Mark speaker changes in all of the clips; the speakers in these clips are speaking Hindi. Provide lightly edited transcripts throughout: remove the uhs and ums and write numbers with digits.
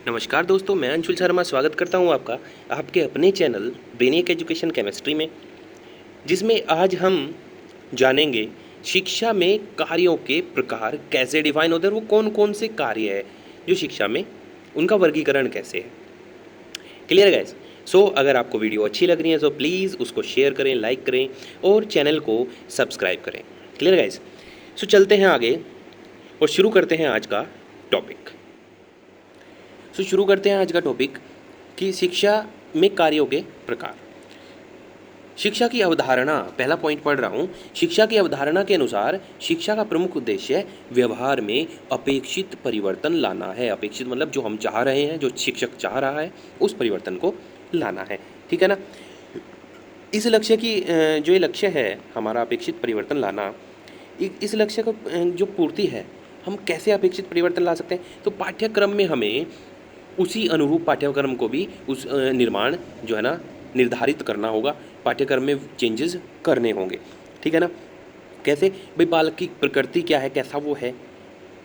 Speaker 1: नमस्कार दोस्तों, मैं अंशुल शर्मा स्वागत करता हूं आपका आपके अपने चैनल ब्रेनियक एजुकेशन केमिस्ट्री में, जिसमें आज हम जानेंगे शिक्षा में कार्यों के प्रकार कैसे डिफाइन होते हैं और वो कौन कौन से कार्य है जो शिक्षा में उनका वर्गीकरण कैसे है। Clear guys? सो अगर आपको वीडियो अच्छी लग रही है तो प्लीज़ उसको शेयर करें, लाइक करें और चैनल को सब्सक्राइब करें। Clear guys? सो चलते हैं आगे और शुरू करते हैं आज का टॉपिक। शुरू करते हैं आज का टॉपिक कि शिक्षा में कार्यों के प्रकार। शिक्षा की अवधारणा, पहला पॉइंट पढ़ रहा हूँ। शिक्षा की अवधारणा के अनुसार शिक्षा का प्रमुख उद्देश्य व्यवहार में अपेक्षित परिवर्तन लाना है। अपेक्षित मतलब जो हम चाह रहे हैं, जो शिक्षक चाह रहा है, उस परिवर्तन को लाना है। ठीक है ना? इस लक्ष्य की जो ये लक्ष्य है हमारा, अपेक्षित परिवर्तन लाना, इस लक्ष्य को जो पूर्ति है, हम कैसे अपेक्षित परिवर्तन ला सकते हैं? तो पाठ्यक्रम में हमें उसी अनुरूप पाठ्यक्रम को भी उस निर्माण जो है ना निर्धारित करना होगा। पाठ्यक्रम में चेंजेस करने होंगे। ठीक है ना? कैसे भाई? बालक की प्रकृति क्या है, कैसा वो है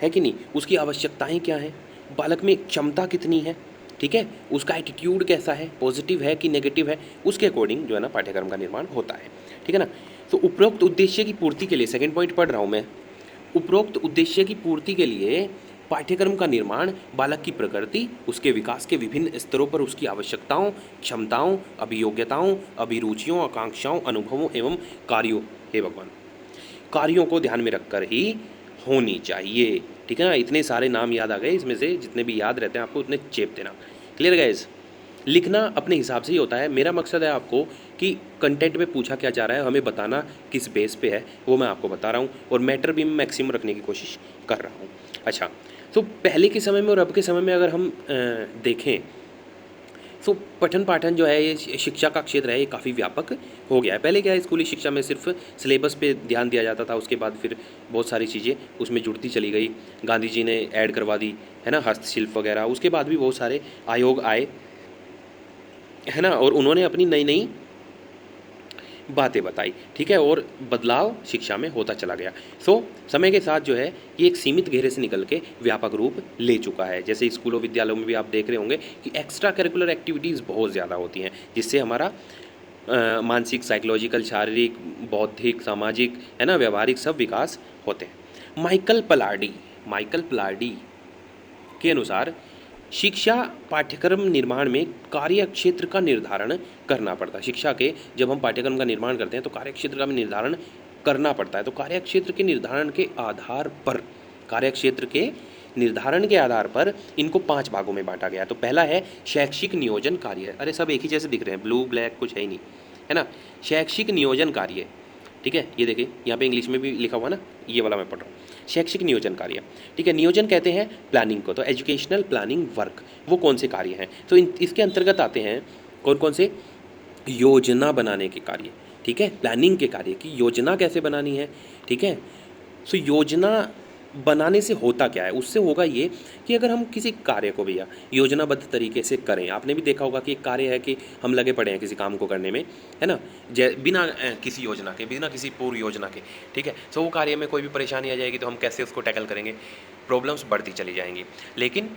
Speaker 1: कि नहीं, उसकी आवश्यकताएं क्या हैं, बालक में क्षमता कितनी है, ठीक है, उसका एटीट्यूड कैसा है, पॉजिटिव है कि नेगेटिव है, उसके अकॉर्डिंग जो है ना पाठ्यक्रम का निर्माण होता है। ठीक है ना? तो उपरोक्त उद्देश्य की पूर्ति के लिए, सेकेंड पॉइंट पढ़ रहा हूँ मैं, उपरोक्त उद्देश्य की पूर्ति के लिए पाठ्यक्रम का निर्माण बालक की प्रकृति, उसके विकास के विभिन्न स्तरों पर उसकी आवश्यकताओं, क्षमताओं, अभियोग्यताओं, अभिरुचियों, आकांक्षाओं, अनुभवों एवं कार्यों, हे भगवान, कार्यों को ध्यान में रखकर ही होनी चाहिए। ठीक है ना? इतने सारे नाम याद आ गए, इसमें से जितने भी याद रहते हैं आपको उतने चेप देना। Clear guys? लिखना अपने हिसाब से ही होता है। मेरा मकसद है आपको कि कंटेंट में पूछा क्या जा रहा है, हमें बताना किस बेस पे है, वो मैं आपको बता रहा हूँ और मैटर भी मैं मैक्सिमम रखने की कोशिश कर रहा हूँ। अच्छा, तो पहले के समय में और अब के समय में अगर हम देखें तो पठन पाठन जो है, ये शिक्षा का क्षेत्र है, ये काफ़ी व्यापक हो गया है। पहले क्या है, स्कूली शिक्षा में सिर्फ सिलेबस पे ध्यान दिया जाता था, उसके बाद फिर बहुत सारी चीज़ें उसमें जुड़ती चली गई। गांधी जी ने ऐड करवा दी है ना, हस्तशिल्प वगैरह। उसके बाद भी बहुत सारे आयोग आए है ना, और उन्होंने अपनी नई नई बातें बताई। ठीक है, और बदलाव शिक्षा में होता चला गया। सो समय के साथ जो है ये एक सीमित घेरे से निकल के व्यापक रूप ले चुका है। जैसे स्कूलों विद्यालयों में भी आप देख रहे होंगे कि एक्स्ट्रा करिकुलर एक्टिविटीज़ बहुत ज़्यादा होती हैं, जिससे हमारा मानसिक, साइकोलॉजिकल, शारीरिक, बौद्धिक, सामाजिक है ना, व्यवहारिक सब विकास होते हैं। माइकल पलार्डी के अनुसार शिक्षा पाठ्यक्रम निर्माण में कार्य क्षेत्र का निर्धारण करना पड़ता है। शिक्षा के जब हम पाठ्यक्रम का निर्माण करते हैं तो कार्य क्षेत्र का भी निर्धारण करना पड़ता है। तो कार्य क्षेत्र के निर्धारण के आधार पर, कार्य क्षेत्र के निर्धारण के आधार पर इनको 5 भागों में बांटा गया। तो पहला है शैक्षिक नियोजन कार्य। अरे सब एक ही जैसे दिख रहे हैं, ब्लू ब्लैक कुछ है ही नहीं, है ना। शैक्षिक नियोजन कार्य, ठीक है, ये देखिए यहाँ पे इंग्लिश में भी लिखा हुआ ना, ये वाला मैं पढ़ रहा हूँ, शैक्षिक नियोजन कार्य। ठीक है, नियोजन कहते हैं प्लानिंग को, तो एजुकेशनल प्लानिंग वर्क वो कौन से कार्य हैं, तो इसके अंतर्गत आते हैं कौन कौन से? योजना बनाने के कार्य, ठीक है, प्लानिंग के कार्य की योजना कैसे बनानी है। ठीक है, सो योजना बनाने से होता क्या है? उससे होगा ये कि अगर हम किसी कार्य को भैया योजनाबद्ध तरीके से करें, आपने भी देखा होगा कि एक कार्य है कि हम लगे पड़े हैं किसी काम को करने में, है ना, बिना किसी योजना के, बिना किसी पूर्व योजना के। ठीक है, तो वो कार्य में कोई भी परेशानी आ जाएगी तो हम कैसे उसको टैकल करेंगे? प्रॉब्लम्स बढ़ती चली जाएंगी। लेकिन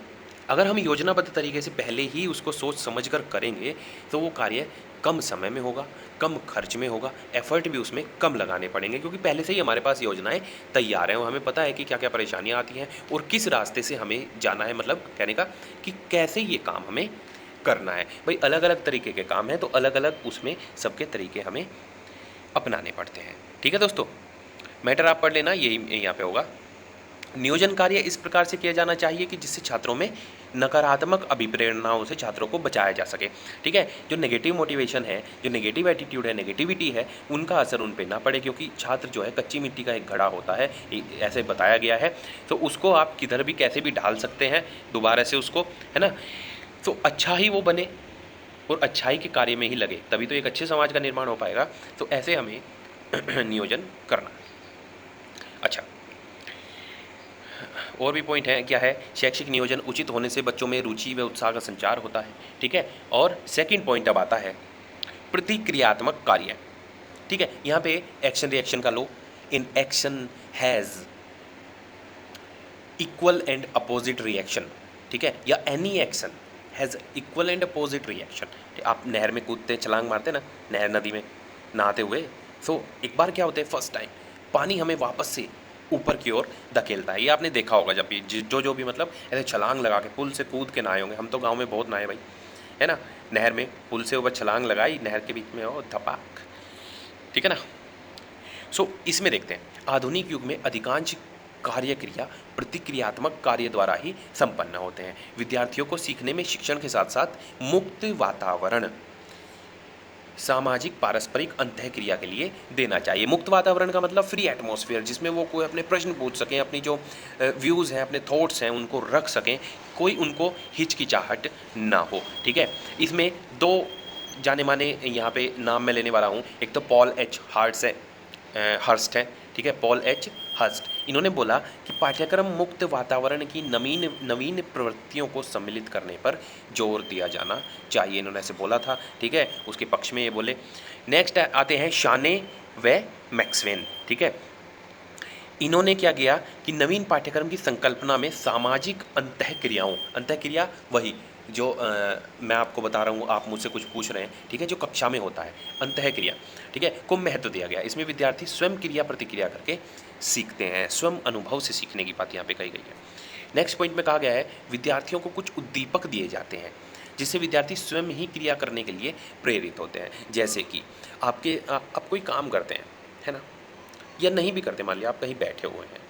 Speaker 1: अगर हम योजनाबद्ध तरीके से पहले ही उसको सोच समझ कर करेंगे तो वो कार्य कम समय में होगा, कम खर्च में होगा, एफर्ट भी उसमें कम लगाने पड़ेंगे, क्योंकि पहले से ही हमारे पास योजनाएं तैयार हैं और हमें पता है कि क्या क्या परेशानियां आती हैं और किस रास्ते से हमें जाना है। मतलब कहने का कि कैसे ये काम हमें करना है। भाई अलग अलग तरीके के काम हैं तो अलग अलग उसमें सबके तरीके हमें अपनाने पड़ते हैं। ठीक है दोस्तों, मैटर आप पढ़ लेना, यही यहाँ पे होगा। नियोजन कार्य इस प्रकार से किया जाना चाहिए कि जिससे छात्रों में नकारात्मक अभिप्रेरणाओं से छात्रों को बचाया जा सके। ठीक है, जो नेगेटिव मोटिवेशन है, जो नेगेटिव एटीट्यूड है, नेगेटिविटी है, उनका असर उन पे ना पड़े, क्योंकि छात्र जो है कच्ची मिट्टी का एक घड़ा होता है, ऐसे बताया गया है। तो उसको आप किधर भी कैसे भी ढाल सकते हैं दोबारा से उसको, है ना। तो अच्छा ही वो बने और अच्छाई के कार्य में ही लगे, तभी तो एक अच्छे समाज का निर्माण हो पाएगा। तो ऐसे हमें नियोजन करना। अच्छा, और भी पॉइंट है, क्या है? शैक्षिक नियोजन उचित होने से बच्चों में रुचि व उत्साह का संचार होता है। ठीक है, और सेकंड पॉइंट अब आता है प्रतिक्रियात्मक कार्य। ठीक है, यहाँ पे एक्शन रिएक्शन का लो, in action has equal and opposite reaction. ठीक है, या any action has equal and opposite reaction. आप नहर में कूदते छलांग मारते ना, नहर नदी में नहाते हुए, तो एक बार क्या होता है, फर्स्ट टाइम पानी हमें वापस से ऊपर की ओर धकेलता है। ये आपने देखा होगा जब भी जो भी मतलब ऐसे छलांग लगा के पुल से कूद के नहाए होंगे। हम तो गांव में बहुत नहाए भाई, है ना, नहर में पुल से ऊपर छलांग लगाई, नहर के बीच में हो धपाक, ठीक है ना। सो इसमें देखते हैं, आधुनिक युग में अधिकांश कार्य क्रिया प्रतिक्रियात्मक कार्य द्वारा ही संपन्न होते हैं। विद्यार्थियों को सीखने में शिक्षण के साथ साथ मुक्त वातावरण सामाजिक पारस्परिक अंतःक्रिया के लिए देना चाहिए। मुक्त वातावरण का मतलब फ्री एटमॉस्फेयर, जिसमें वो कोई अपने प्रश्न पूछ सकें, अपनी जो व्यूज़ हैं, अपने थॉट्स हैं, उनको रख सकें, कोई उनको हिचकिचाहट ना हो। ठीक है, इसमें दो जाने माने यहाँ पे नाम मैं लेने वाला हूँ। एक तो पॉल एच हर्स्ट है, ठीक है, पॉल एच हर्स्ट। इन्होंने बोला कि पाठ्यक्रम मुक्त वातावरण की नवीन प्रवृत्तियों को सम्मिलित करने पर जोर दिया जाना चाहिए, इन्होंने ऐसे बोला था। ठीक है, उसके पक्ष में ये बोले। नेक्स्ट आते हैं शाने व मैक्सवेन। ठीक है, इन्होंने क्या किया कि नवीन पाठ्यक्रम की संकल्पना में सामाजिक अंतःक्रिया वही जो मैं आपको बता रहा हूँ, आप मुझसे कुछ पूछ रहे हैं, ठीक है, जो कक्षा में होता है अंतःक्रिया, ठीक है, को महत्व दिया गया। इसमें विद्यार्थी स्वयं क्रिया प्रतिक्रिया करके सीखते हैं, स्वयं अनुभव से सीखने की बात यहाँ पे कही गई है। नेक्स्ट पॉइंट में कहा गया है विद्यार्थियों को कुछ उद्दीपक दिए जाते हैं जिससे विद्यार्थी स्वयं ही क्रिया करने के लिए प्रेरित होते हैं। जैसे कि आप कोई काम करते हैं, है ना, या नहीं भी करते, मान लिया आप कहीं बैठे हुए हैं,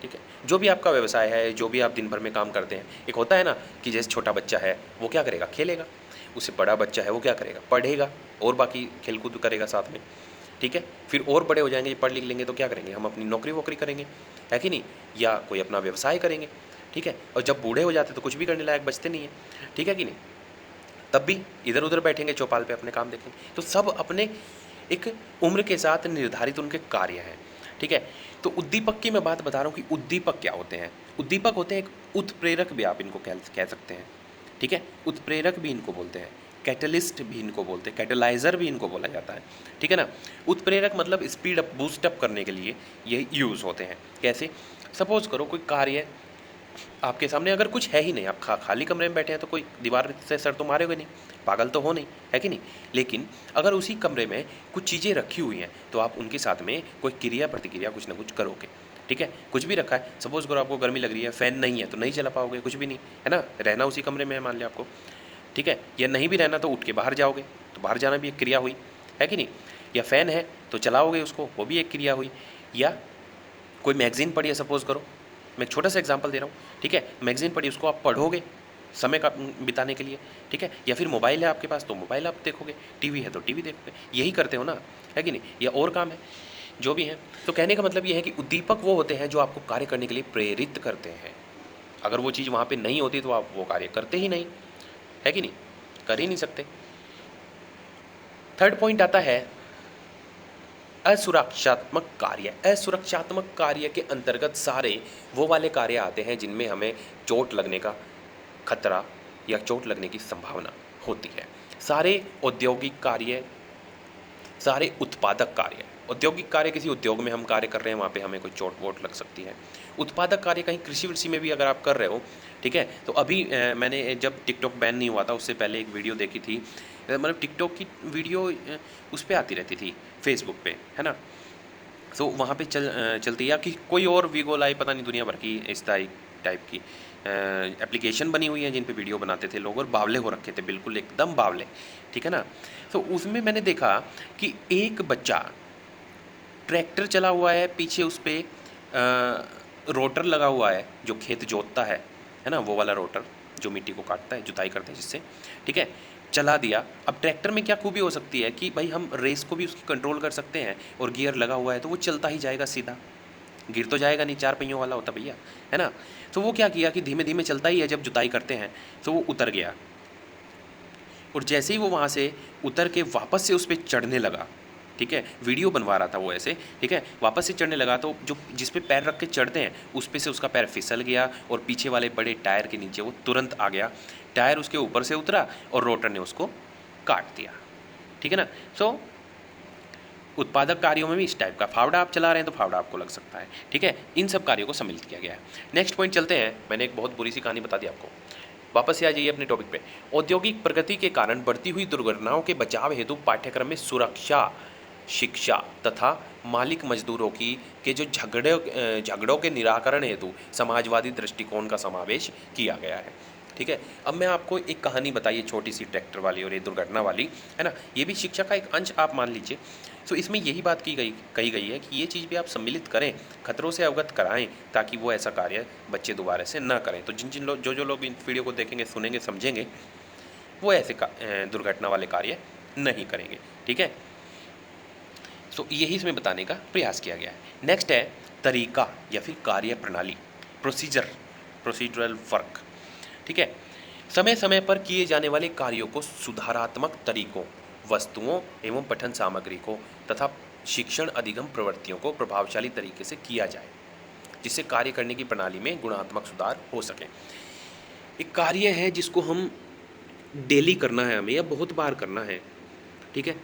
Speaker 1: ठीक है, जो भी आपका व्यवसाय है, जो भी आप दिन भर में काम करते हैं, एक होता है ना कि जैसे छोटा बच्चा है वो क्या करेगा, खेलेगा। उससे बड़ा बच्चा है वो क्या करेगा, पढ़ेगा और बाकी खेलकूद करेगा साथ में, ठीक है। फिर और बड़े हो जाएंगे, पढ़ लिख लेंगे तो क्या करेंगे, हम अपनी नौकरी वोकरी करेंगे, है कि नहीं, या कोई अपना व्यवसाय करेंगे, ठीक है। और जब बूढ़े हो जाते तो कुछ भी करने लायक बचते नहीं है, ठीक है कि नहीं, तब भी इधर उधर बैठेंगे चौपाल पे, अपने काम देखेंगे। तो सब अपने एक उम्र के साथ निर्धारित उनके कार्य हैं, ठीक है। तो उद्दीपक की मैं बात बता रहा हूँ कि उद्दीपक क्या होते हैं। उद्दीपक होते हैं एक उत्प्रेरक भी आप इनको कह सकते हैं, ठीक है, उत्प्रेरक भी इनको बोलते हैं, कैटलिस्ट भी इनको बोलते हैं, कैटलाइजर भी इनको बोला जाता है, ठीक है ना। उत्प्रेरक मतलब स्पीड अप, बूस्ट अप करने के लिए ये यूज़ होते हैं। कैसे, सपोज करो कोई कार्य आपके सामने अगर कुछ है ही नहीं, आप खाली कमरे में बैठे हैं, तो कोई दीवार से सर तो मारेगा नहीं, पागल तो हो नहीं, है कि नहीं। लेकिन अगर उसी कमरे में कुछ चीज़ें रखी हुई हैं तो आप उनके साथ में कोई क्रिया प्रतिक्रिया कुछ ना कुछ करोगे, ठीक है। कुछ भी रखा है, सपोज करो आपको गर्मी लग रही है, फ़ैन नहीं है तो नहीं चला पाओगे, कुछ भी नहीं, है ना, रहना उसी कमरे में है मान लिया आपको, ठीक है। या नहीं भी रहना तो उठ के बाहर जाओगे, तो बाहर जाना भी एक क्रिया हुई, है कि नहीं। या फ़ैन है तो चलाओगे उसको, वो भी एक क्रिया हुई। या कोई मैगज़ीन पढ़ी है, सपोज करो, मैं एक छोटा सा एग्जांपल दे रहा हूँ, ठीक है, मैगज़ीन पढ़ी, उसको आप पढ़ोगे समय का बिताने के लिए, ठीक है। या फिर मोबाइल है आपके पास तो मोबाइल आप देखोगे, टीवी है तो टीवी देखोगे, यही करते हो ना, है कि नहीं। या और काम है जो भी है। तो कहने का मतलब ये है कि उद्दीपक वो होते हैं जो आपको कार्य करने के लिए प्रेरित करते हैं। अगर वो चीज़ वहाँ पे नहीं होती तो आप वो कार्य करते ही नहीं, है कि नहीं, कर ही नहीं सकते। थर्ड पॉइंट आता है असुरक्षात्मक कार्य। असुरक्षात्मक कार्य के अंतर्गत सारे वो वाले कार्य आते हैं जिनमें हमें चोट लगने का खतरा या चोट लगने की संभावना होती है। सारे औद्योगिक कार्य, सारे उत्पादक कार्य, औद्योगिक कार्य किसी उद्योग में हम कार्य कर रहे हैं, वहाँ पे हमें कोई चोट वोट लग सकती है। उत्पादक कार्य कहीं कृषि वृषि में भी अगर आप कर रहे हो, ठीक है। तो अभी मैंने जब टिकटॉक बैन नहीं हुआ था उससे पहले एक वीडियो देखी थी, मतलब टिकटॉक की वीडियो उस पर आती रहती थी फेसबुक पे, है ना। तो वहाँ पे चलती है कि कोई और वीगो लाइव, पता नहीं दुनिया भर की इस टाइप की एप्लीकेशन बनी हुई है जिन पे वीडियो बनाते थे लोग, और बावले हो रखे थे, बिल्कुल एकदम बावले, ठीक है ना। तो उसमें मैंने देखा कि एक बच्चा ट्रैक्टर चला हुआ है, पीछे उस पर रोटर लगा हुआ है जो खेत जोतता है ना, वो वाला रोटर जो मिट्टी को काटता है, जुताई करते हैं जिससे, ठीक है, चला दिया। अब ट्रैक्टर में क्या खूबी हो सकती है कि भाई हम रेस को भी उसकी कंट्रोल कर सकते हैं, और गियर लगा हुआ है तो वो चलता ही जाएगा सीधा, गिर तो जाएगा नहीं, 4 पहियों वाला होता भैया, है ना। तो वो क्या किया कि धीमे धीमे चलता ही है, जब जुताई करते हैं तो वो उतर गया, और जैसे ही वो वहाँ से उतर के वापस से उस पर चढ़ने लगा, ठीक है, वीडियो बनवा रहा था वो ऐसे, ठीक है, वापस से चढ़ने लगा तो जो जिस पे पैर रख के चढ़ते हैं उस पे से उसका पैर फिसल गया और पीछे वाले बड़े टायर के नीचे वो तुरंत आ गया, टायर उसके ऊपर से उतरा और रोटर ने उसको काट दिया, ठीक है ना। सो उत्पादक कार्यों में भी इस टाइप का, फावड़ा आप चला रहे हैं तो फावड़ा आपको लग सकता है, ठीक है। इन सब कार्यों को सम्मिलित किया गया है। नेक्स्ट पॉइंट चलते हैं। मैंने एक बहुत बुरी सी कहानी बता दी आपको। वापस से आ जाइए अपने टॉपिक पे। औद्योगिक प्रगति के कारण बढ़ती हुई दुर्घटनाओं के बचाव हेतु पाठ्यक्रम में सुरक्षा, शिक्षा तथा मालिक मजदूरों की के जो झगड़ों के निराकरण हेतु समाजवादी दृष्टिकोण का समावेश किया गया है। ठीक है, अब मैं आपको एक कहानी बताइए, छोटी सी ट्रैक्टर वाली और ये दुर्घटना वाली, है ना, ये भी शिक्षा का एक अंश आप मान लीजिए। तो इसमें यही बात कही गई है कि ये चीज़ भी आप सम्मिलित करें, खतरों से अवगत कराएं, ताकि वो ऐसा कार्य बच्चे दोबारा से ना करें। तो जिन जिन लोग जो लोग इन वीडियो को देखेंगे, सुनेंगे, समझेंगे, वो ऐसे दुर्घटना वाले कार्य नहीं करेंगे। ठीक है, तो यही इसमें बताने का प्रयास किया गया है। नेक्स्ट है तरीका या फिर कार्य प्रणाली, प्रोसीजरल वर्क। ठीक है, समय समय पर किए जाने वाले कार्यों को सुधारात्मक तरीकों, वस्तुओं एवं पठन सामग्री को तथा शिक्षण अधिगम प्रवृत्तियों को प्रभावशाली तरीके से किया जाए, जिससे कार्य करने की प्रणाली में गुणात्मक सुधार हो सके। एक कार्य है जिसको हम डेली करना है हमें, या बहुत बार करना है। ठीक है,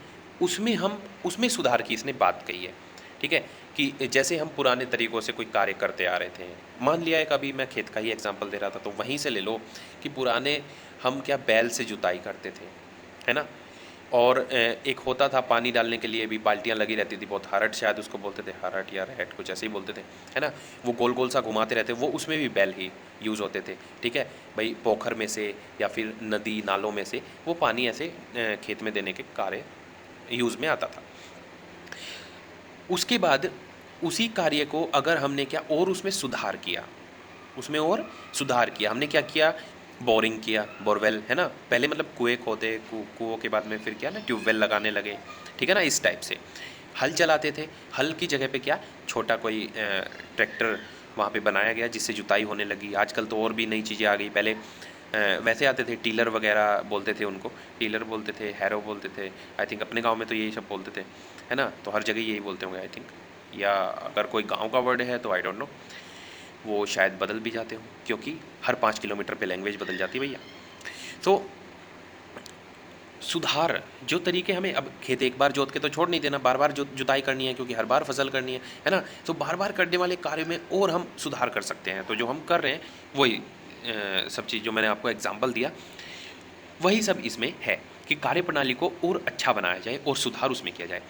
Speaker 1: उसमें सुधार की इसने बात कही है। ठीक है, कि जैसे हम पुराने तरीक़ों से कोई कार्य करते आ रहे थे, मान लिया है, कभी मैं खेत का ही एग्जांपल दे रहा था, तो वहीं से ले लो कि पुराने हम क्या बैल से जुताई करते थे, है ना, और एक होता था पानी डालने के लिए भी बाल्टियाँ लगी रहती थी, बहुत हरट शायद उसको बोलते थे, हरट या रहट कुछ ऐसे ही बोलते थे, है ना, वो गोल गोल सा घुमाते रहते, वो उसमें भी बैल ही यूज़ होते थे। ठीक है भाई, पोखर में से या फिर नदी नालों में से वो पानी ऐसे खेत में देने के कार्य यूज़ में आता था। उसके बाद उसी कार्य को अगर हमने क्या और उसमें सुधार किया, हमने क्या किया, बोरिंग किया, बोरवेल, है ना, पहले मतलब कुएँ खोदे, कुओं के बाद में फिर क्या ना ट्यूबवेल लगाने लगे। ठीक है ना, इस टाइप से हल चलाते थे, हल की जगह पे क्या छोटा कोई ट्रैक्टर वहाँ पे बनाया गया, जिससे जुताई होने लगी। आजकल तो और भी नई चीज़ें आ गई, पहले वैसे आते थे, टीलर वगैरह बोलते थे उनको, टीलर बोलते थे, हैरो बोलते थे, आई थिंक अपने गांव में तो यही सब बोलते थे, है ना, तो हर जगह यही बोलते होंगे आई थिंक, या अगर कोई गांव का वर्ड है तो आई डोंट नो, वो शायद बदल भी जाते हो, क्योंकि हर 5 किलोमीटर पे लैंग्वेज बदल जाती है भैया। तो सुधार जो तरीके हमें, अब खेत एक बार जोत के तो छोड़ नहीं देना, बार बार जुताई करनी है, क्योंकि हर बार फसल करनी है ना, तो बार बार करने वाले कार्य में और हम सुधार कर सकते हैं। तो जो हम कर रहे हैं वही सब चीज़ जो मैंने आपको एग्जाम्पल दिया, वही सब इसमें है कि कार्य प्रणाली को और अच्छा बनाया जाए और सुधार उसमें किया जाए।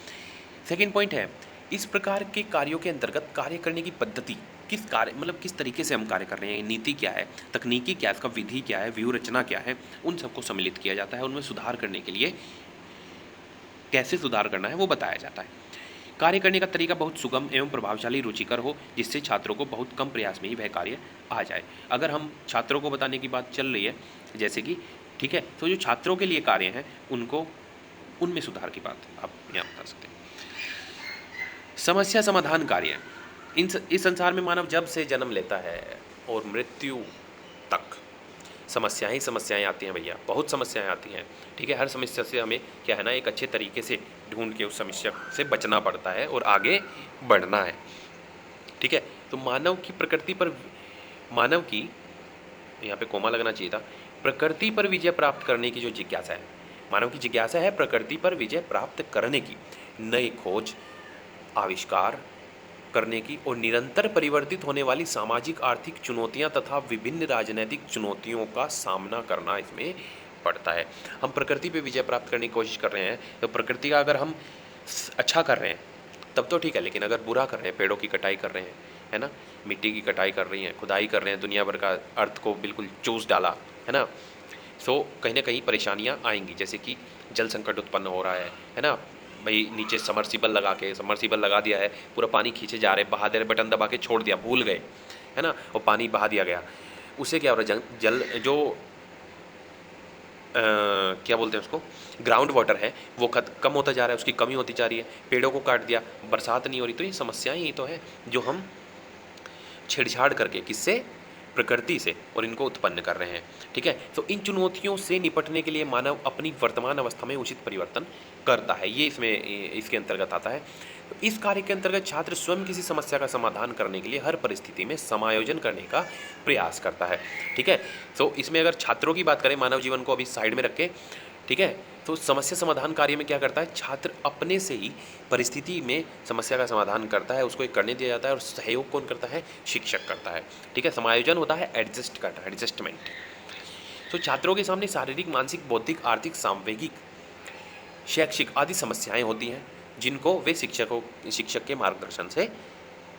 Speaker 1: सेकेंड पॉइंट है, इस प्रकार के कार्यों के अंतर्गत कार्य करने की पद्धति, किस कार्य मतलब किस तरीके से हम कार्य कर रहे हैं, नीति क्या है, तकनीकी क्या है, इसका विधि क्या है, व्यूह रचना क्या है, उन सबको सम्मिलित किया जाता है। उनमें सुधार करने के लिए कैसे सुधार करना है वो बताया जाता है। कार्य करने का तरीका बहुत सुगम एवं प्रभावशाली, रुचिकर हो, जिससे छात्रों को बहुत कम प्रयास में ही वह कार्य आ जाए। अगर हम छात्रों को बताने की बात चल रही है जैसे कि, ठीक है, तो जो छात्रों के लिए कार्य हैं उनको उनमें सुधार की बात आप यहाँ बता सकते हैं। समस्या समाधान कार्य, इस संसार में मानव जब से जन्म लेता है और मृत्यु तक समस्याएं ही समस्याएं आती हैं भैया, बहुत समस्याएं आती हैं। ठीक है, हर समस्या से हमें क्या है ना, एक अच्छे तरीके से ढूंढ के उस समस्या से बचना पड़ता है और आगे बढ़ना है। ठीक है, तो मानव की यहाँ पे कोमा लगना चाहिए था, प्रकृति पर विजय प्राप्त करने की जो जिज्ञासा है, मानव की जिज्ञासा है प्रकृति पर विजय प्राप्त करने की, नई खोज आविष्कार करने की और निरंतर परिवर्तित होने वाली सामाजिक आर्थिक चुनौतियां तथा विभिन्न राजनीतिक चुनौतियों का सामना करना इसमें पड़ता है। हम प्रकृति पे विजय प्राप्त करने की कोशिश कर रहे हैं, तो प्रकृति का अगर हम अच्छा कर रहे हैं तब तो ठीक है, लेकिन अगर बुरा कर रहे हैं, पेड़ों की कटाई कर रहे हैं, है ना, मिट्टी की कटाई कर रही हैं, खुदाई कर रहे हैं, दुनिया भर का अर्थ को बिल्कुल चूस डाला, है ना, सो कहीं ना कहीं परेशानियाँ आएंगी, जैसे कि जल संकट उत्पन्न हो रहा है ना भाई, नीचे समर्सिबल लगा दिया है, पूरा पानी खींचे जा रहे, बहा दे रहे, बटन दबा के छोड़ दिया, भूल गए, है ना, और पानी बहा दिया गया, उससे क्या हो रहा है, जल जो क्या बोलते हैं उसको, ग्राउंड वाटर है वो कम होता जा रहा है, उसकी कमी होती जा रही है, पेड़ों को काट दिया, बरसात नहीं हो रही, तो ये समस्याएं ही तो है जो हम छेड़छाड़ करके किससे, प्रकृति से, और इनको उत्पन्न कर रहे हैं। ठीक है, तो इन चुनौतियों से निपटने के लिए मानव अपनी वर्तमान अवस्था में उचित परिवर्तन करता है, ये इसके अंतर्गत आता है। तो इस कार्य के अंतर्गत छात्र स्वयं किसी समस्या का समाधान करने के लिए हर परिस्थिति में समायोजन करने का प्रयास करता है। ठीक है, तो इसमें अगर छात्रों की बात करें, मानव जीवन को अभी साइड में रख के, ठीक है, तो समस्या समाधान कार्य में क्या करता है, छात्र अपने से ही परिस्थिति में समस्या का समाधान करता है, उसको एक करने दिया जाता है, और सहयोग कौन करता है, शिक्षक करता है। ठीक है, समायोजन होता है एडजस्ट करना, एडजस्टमेंट। तो छात्रों के सामने शारीरिक, मानसिक, बौद्धिक, आर्थिक, सामवेगिक, शैक्षिक आदि समस्याएं होती हैं जिनको वे शिक्षक के मार्गदर्शन से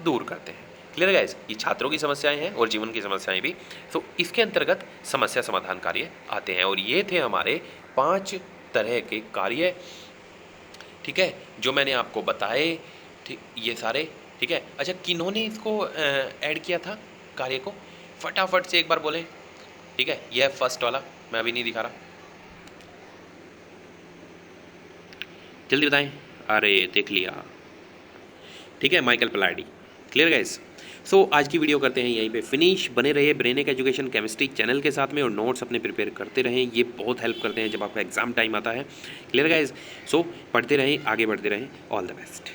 Speaker 1: दूर करते हैं। क्लियर गाइस, ये छात्रों की समस्याएं हैं और जीवन की समस्याएं भी। तो इसके अंतर्गत समस्या समाधान कार्य आते हैं और ये थे हमारे 5 तरह के कार्य, ठीक है, जो मैंने आपको बताए, ठीक, ये सारे, ठीक है। अच्छा, किन्होंने इसको ऐड किया था कार्य को, फटाफट से एक बार बोलें, ठीक है। यह फर्स्ट वाला मैं अभी नहीं दिखा रहा, जल्दी बताएं। अरे देख लिया, ठीक है, माइकल पलाडी। क्लियर गाइस, सो आज की वीडियो करते हैं यहीं पे फिनिश। बने रहिए ब्रेनिक एजुकेशन केमिस्ट्री चैनल के साथ में और नोट्स अपने प्रिपेयर करते रहें, ये बहुत हेल्प करते हैं जब आपका एग्जाम टाइम आता है। क्लियर गाइस, सो पढ़ते रहें, आगे बढ़ते रहें। All the best.